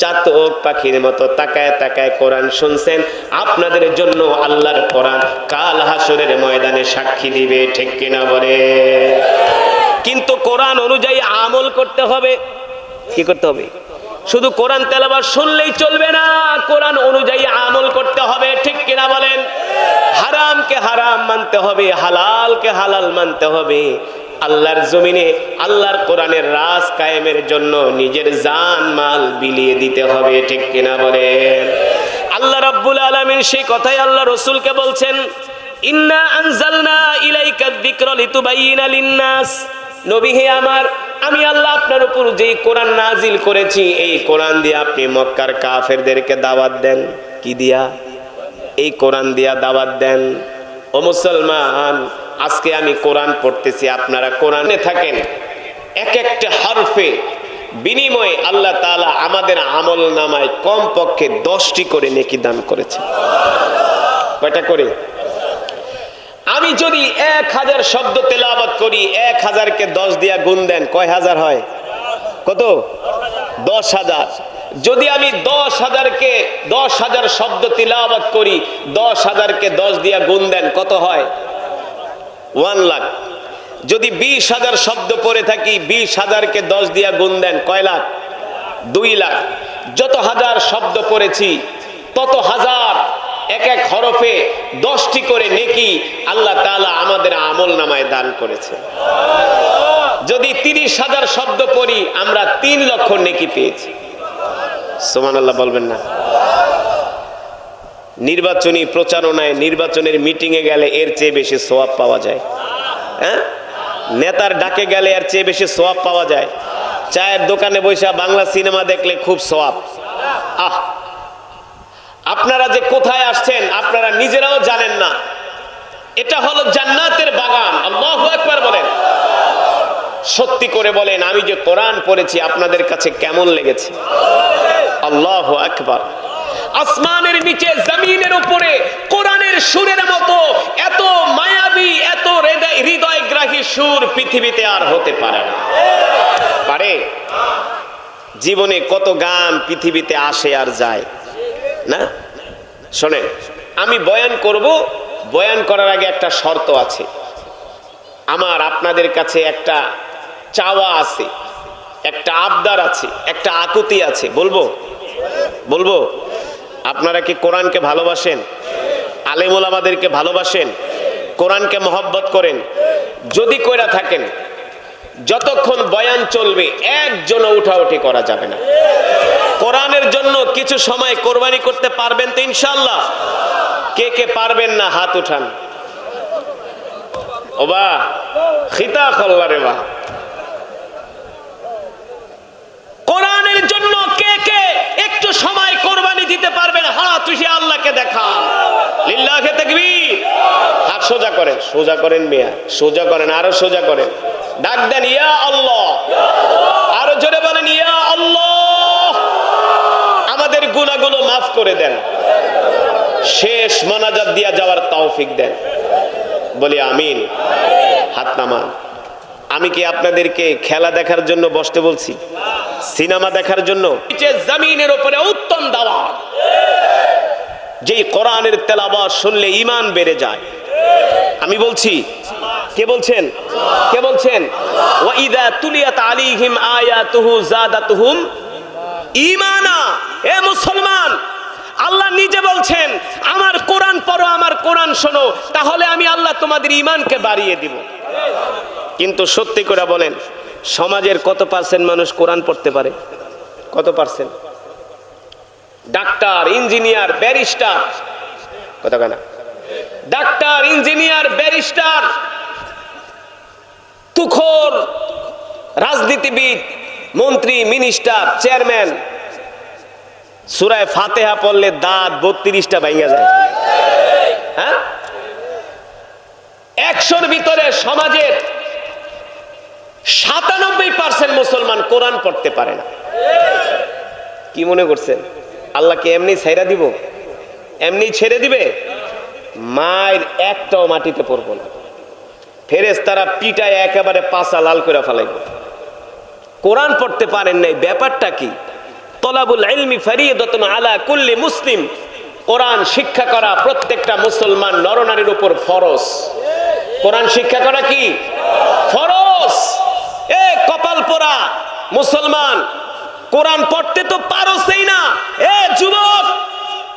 চাতক পাখির মতো তাকায় তাকায় কোরআন শুনছেন, আপনাদের জন্য আল্লাহর কোরআন কাল হাসরের ময়দানে সাক্ষী দিবে। ঠিক কিনা বলে? কিন্তু কোরআন অনুযায়ী আমল করতে হবে। কি করতে হবে? শুধু কোরআন তেলাওয়াত শুনলেই চলবে না, কোরআন অনুযায়ী আমল করতে হবে, ঠিক কিনা বলেন? হারামকে হারাম মানতে হবে, হালালকে হালাল মানতে হবে। আল্লাহর জমিনে আল্লাহর কোরআনের রাজ কায়েমের জন্য নিজের জান মাল বিলিয়ে দিতে হবে, ঠিক কিনা বলেন? আল্লাহ রাব্বুল আলামিন সেই কথাই আল্লাহ রাসূলকে বলছেন, ইন্না আনজালনা ইলাইকা যিকরা লিতুবাইয়িনা লিন-নাস। নবী হে আমার, আমি আল্লাহ আপনার উপর যেই কোরআন নাজিল করেছি, এই কোরআন দিয়ে আপনি মক্কার কাফেরদেরকে দাওয়াত দেন। কি দিয়া? এই কোরআন দিয়া দাওয়াত দেন। ও মুসলমান, আজকে আমি কোরআন পড়তেছি, আপনারা কোরআনে থাকেন। এক একটা হরফে বিনিময়ে আল্লাহ তাআলা আমাদের আমল নামায় কমপক্ষে 10টি করে নেকি দান করেছে। কয়টা করে? আমি যদি 1000 শব্দ তেলাওয়াত করি, 1000কে 10 দিয়া গুণ দেন, কয় হাজার হয়? কত? 10,000। যদি আমি 10,000কে 10,000 শব্দ তিলাওয়াত করি, 10,000কে 10 দিয়া গুণ দেন, কত হয়? 1 লাখ। যদি 20,000 শব্দ পড়ে থাকি, 20,000কে 10 দিয়া গুণ দেন, কয় লাখ? 2 লাখ। যত হাজার শব্দ পড়েছি তত হাজার, এক এক হরফে 10টি করে নেকি আল্লাহ তাআলা আমাদের আমল নামায় দান করেছে। যদি 30,000 শব্দ পড়ি, আমরা 3 লক্ষ নেকি পেয়েছি। সুবহানাল্লাহ বলবেন না? নির্বাচনী প্রচারণায়, নির্বাচনের মিটিংয়ে গেলে এর চেয়ে বেশি সওয়াব পাওয়া যায়। হ্যাঁ, নেতার ডাকে গেলে এর চেয়ে বেশি সওয়াব পাওয়া যায়। চায়ের দোকানে বসে বাংলা সিনেমা দেখলে খুব সওয়াব। আপনারা যে কোথায় আসছেন আপনারা নিজেরাও জানেন না। এটা হলো জান্নাতের বাগান। আল্লাহু আকবার বলেন। সত্যি করে বলেন, আমি যে কোরআন পড়েছি আপনাদের কাছে কেমন লেগেছে? আল্লাহু আকবার। আসমানের নিচে, জমিনের উপরে কোরআনের সুরের মতো এত মায়াবী, এত হৃদয়গ্রাহী সুর পৃথিবীতে আর হতে পারে না। পারে? জীবনে কত গান পৃথিবীতে আসে আর যায় না? শোনেন, আমি বয়ান করব, বয়ান করার আগে একটা শর্ত আছে। আমার আপনাদের কাছে একটা চাওয়া আছে, একটা আবদার আছে, একটা আকুতি আছে। বলবো? বলবো? আপনারা কি কোরআনকে ভালোবাসেন? আলেম ওলামাদেরকে ভালোবাসেন? কোরআনকে মহব্বত করেন? যদি কইরা থাকেন, যতক্ষণ বয়ান চলবে একজনও উঠাউঠি করা যাবে না। কোরআনের জন্য কিছু সময় কোরবানি করতে পারবেন তো ইনশাআল্লাহ? কে কে পারবেন না হাত উঠান। ও বা খিতা খল্লা রে বা। কোরআনের জন্য কে কে একটু সময় কোরবানি দিতে পারবেন? হাত উঠিয়ে আল্লাহকে দেখান। লিল্লাহি তাকবীর। হাত সোজা করেন, সোজা করেন মিয়া, সোজা করেন, আরো সোজা করেন। ডাক দেন, ইয়া আল্লাহ। আরো জোরে বলেন, ইয়া আল্লাহ। আমাদের গুনাহগুলো মাফ করে দেন, শেষ মোনাজাত দিয়া যাওয়ার তৌফিক দেন। বলি আমিন। হাত নামান। আমি কি আপনাদেরকে খেলা দেখার জন্য বসতে বলছি? সিনেমা দেখার জন্য? জমিনের উপরে উত্তম দাওয়াত, যেই কোরআনের তেলাওয়াত শুনলে ঈমান বেড়ে যায়। আমি বলছি, কে বলছেন? কে বলছেন? ওয়া ইযা তুলিয়াত আলাইহিম আয়াতুহু যাদাতুহুম ঈমানা। হে মুসলমান, আল্লাহ নিজে বলছেন, আমার কোরআন পড়ো, আমার কোরআন শোনো, তাহলে আমি আল্লাহ তোমাদের ঈমানকে বাড়িয়ে দিব। কিন্তু সত্যি করে বলেন, সমাজের কত পার্সেন্ট মানুষ কোরআন পড়তে পারে? কত পার্সেন্ট? ডাক্তার, ইঞ্জিনিয়ার, ব্যারিস্টার, কথা কেনা? ডাক্তার, ইঞ্জিনিয়ার, ব্যারিস্টার, তুখোর রাজনীতিবিদ, মন্ত্রী, মিনিস্টার, চেয়ারম্যান, সূরা ফাতিহা পড়লে দাঁত 32টা ভাঙা যায়। হ্যাঁ, 100-র ভিতরে সমাজের 97% মুসলমান কোরআন পড়তে পারে না। কি মনে করছেন আল্লাহকে এমনি ছাইরা দিব? এমনি ছেড়ে দিবে? মায়ের একটাও মাটিতে পড়বো না। ফেরেশতারা পিটায় একেবারে পাছা লাল করে ফেলাইবে। কোরআন পড়তে পারেন নাই, ব্যাপারটা কি? তলাবুল ইলমি ফরিয়দাতুন আলা কুল্লি মুসলিম। কোরআন শিক্ষা করা প্রত্যেকটা মুসলমান নরনারীর উপর ফরজ। কোরআন শিক্ষা করা কি ফরজ? এ কপাল পোড়া মুসলমান, কোরআন পড়তে তো পারোসই না। এ যুবক,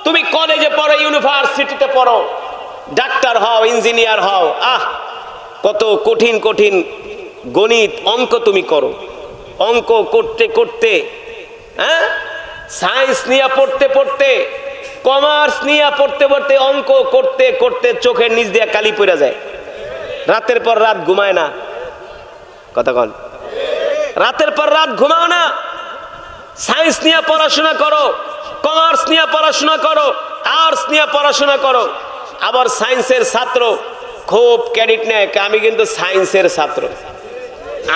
তুমি কলেজে পড়ো, ইউনিভার্সিটিতে পড়ো, ডাক্তার হও, ইঞ্জিনিয়ার হও, কত কঠিন কঠিন গণিত অঙ্ক তুমি করো। অঙ্ক করতে করতে, সায়েন্স নিয়ে পড়তে পড়তে, কমার্স নিয়ে পড়তে পড়তে, অঙ্ক করতে করতে চোখের নিচ দিয়ে কালি পড়ে যায়। রাতের পর রাত ঘুমায় না। কতক্ষণ? রাতের পর রাত ঘুমাও না। সায়েন্স নিয়ে পড়াশোনা করো, কমার্স নিয়ে পড়াশোনা করো, আর্টস নিয়ে পড়াশোনা করো। আবার সায়েন্সের ছাত্র খুব ক্রেডিট নেয়, আমি কিন্তু সায়েন্সের ছাত্র,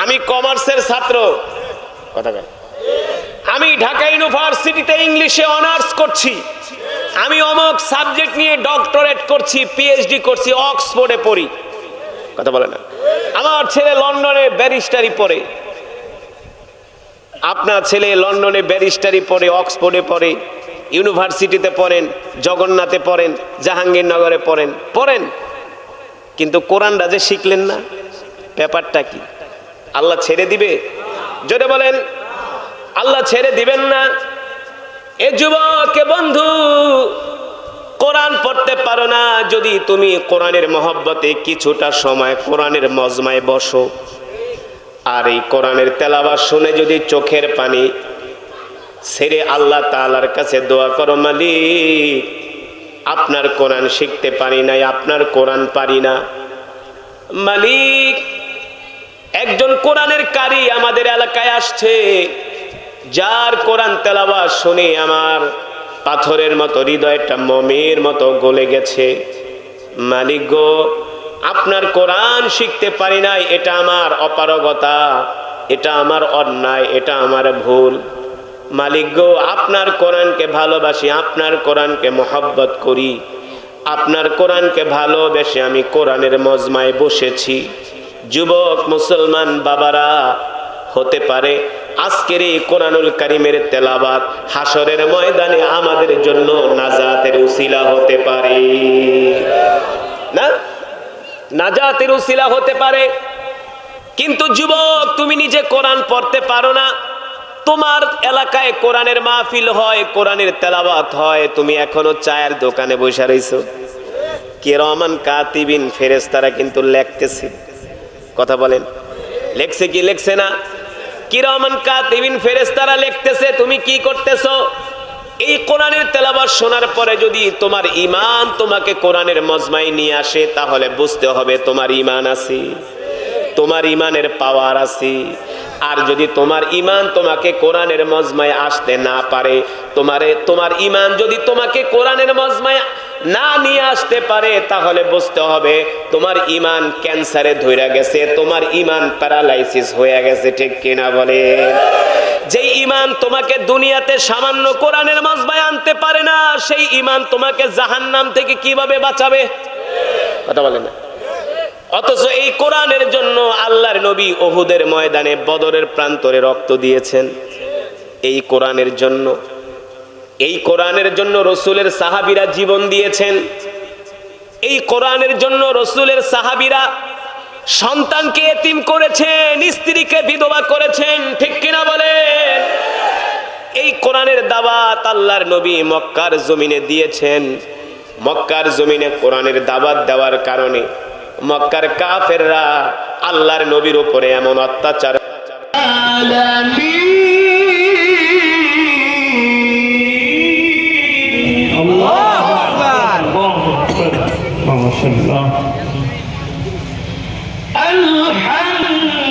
আমি কমার্সের ছাত্র। কথা বল। আমি ঢাকা ইউনিভার্সিটিতে ইংলিশে অনার্স করছি, আমি অমুক সাবজেক্ট নিয়ে ডক্টরেট করছি, পিএইচডি করছি, অক্সফোর্ডে পড়ি। কথা বলে না। আমার ছেলে লন্ডনে ব্যারিস্টারি পড়ে, আপনার ছেলে লন্ডনে ব্যারিস্টারি পড়ে, অক্সফোর্ডে পড়ে, ইউনিভার্সিটিতে পড়েন, জগন্নাথে পড়েন, জাহাঙ্গীরনগরে পড়েন, কিন্তু কোরআনটা যে শিখলেন না, ব্যাপারটা কি? আল্লাহ ছেড়ে দিবে? জোরে বলেন, আল্লাহ ছেড়ে দিবেন না। এ যুবক, বন্ধু, কোরআন পড়তে পারো না, যদি তুমি কোরআনের মহব্বতে কিছুটা সময় কোরআনের মজমায় বসো, আর এই কোরআনের তেলাওয়াত শুনে যদি চোখের পানি ছেড়ে আল্লাহ তাআলার কাছে দোয়া করো, মালিক আপনার কোরআন শিখতে পারি নাই, আপনার কোরআন পারি না, মালিক একজন কোরআনের কারি আমাদের এলাকায় আসছে, যার কোরআন তেলাওয়াত শুনে আমার পাথরের মতো হৃদয়টা মোমের মতো গলে গেছে, মালিক গো আপনার কোরআন শিখতে পারি নাই, এটা আমার অপারগতা, এটা আমার অন্যায়, এটা আমার ভুল, মালিক গো আপনার কোরআনকে ভালোবাসি, আপনার কোরআনকে মহব্বত করি, আপনার কোরআনকে ভালোবেসে আমি কোরআনের মজমায় বসেছি। যুবক মুসলমান বাবারা, হতে পারে আজকের এই কোরআনুল কারীমের তেলাওয়াত হাসরের ময়দানে আমাদের জন্য নাজাতের উসিলা হতে পারে, না? নাজাতের উসিলা হতে পারে। কিন্তু যুবক, তুমি নিজে কোরআন পড়তে পারো না, তোমার এলাকায় কোরআনের মাহফিল হয়, কোরআনের তেলাওয়াত হয়, তুমি এখনো চায়ের দোকানে বসে রইছো। কিরামান কাতিবিন, ফেরেশতারা কিন্তু লিখতেছে। কথা বলেন, লেখছে কি লেখছে না? কিরামান কাতিবিন, ফেরেশতারা লিখতেছে, তুমি কি করতেছো? এই কোরআনের তেলাওয়াত শোনার পরে যদি তোমার ঈমান তোমাকে কোরআনের মজমায় নিয়ে আসে, তাহলে বুঝতে হবে তোমার ঈমান আছে, তোমার ঈমানের পাওয়ার আছে। আর যদি তোমার ঈমান তোমাকে কোরআনের মজমায় আসতে না পারে, তোমার ঈমান যদি তোমাকে কোরআনের মজমায় না নিয়ে আসতে পারে, তাহলে বুঝতে হবে তোমার ঈমান ক্যান্সারে ধইরা গেছে, তোমার ঈমান প্যারালাইসিস হয়ে গেছে। ঠিক কিনা বলেন? যেই ঈমান তোমাকে দুনিয়াতে সামান্য কোরআনের মজমায় আনতে পারে না, সেই ঈমান তোমাকে জাহান্নাম থেকে কিভাবে বাঁচাবে? কথা বলেন না। অথচ এই কোরআনের জন্য আল্লাহর নবী উহুদের ময়দানে, বদরের প্রান্তরে রক্ত দিয়েছেন। এই কোরআনের জন্য, এই কোরআনের জন্য রাসূলের সাহাবীরা জীবন দিয়েছেন। এই কোরআনের জন্য রাসূলের সাহাবীরা সন্তানকে এতিম করেছেন, স্ত্রীকে বিধবা করেছেন। ঠিক কিনা বলেন? এই কোরআনের দাওয়াত আল্লাহর নবী মক্কার জমিনে দিয়েছেন। মক্কার জমিনে কোরআনের দাওয়াত দেওয়ার কারণে মক্কার কাফেররা আল্লাহর নবীর উপরে এমন অত্যাচার, আল্লাহু আকবার, আল্লাহু আকবার, মাশাআল্লাহ।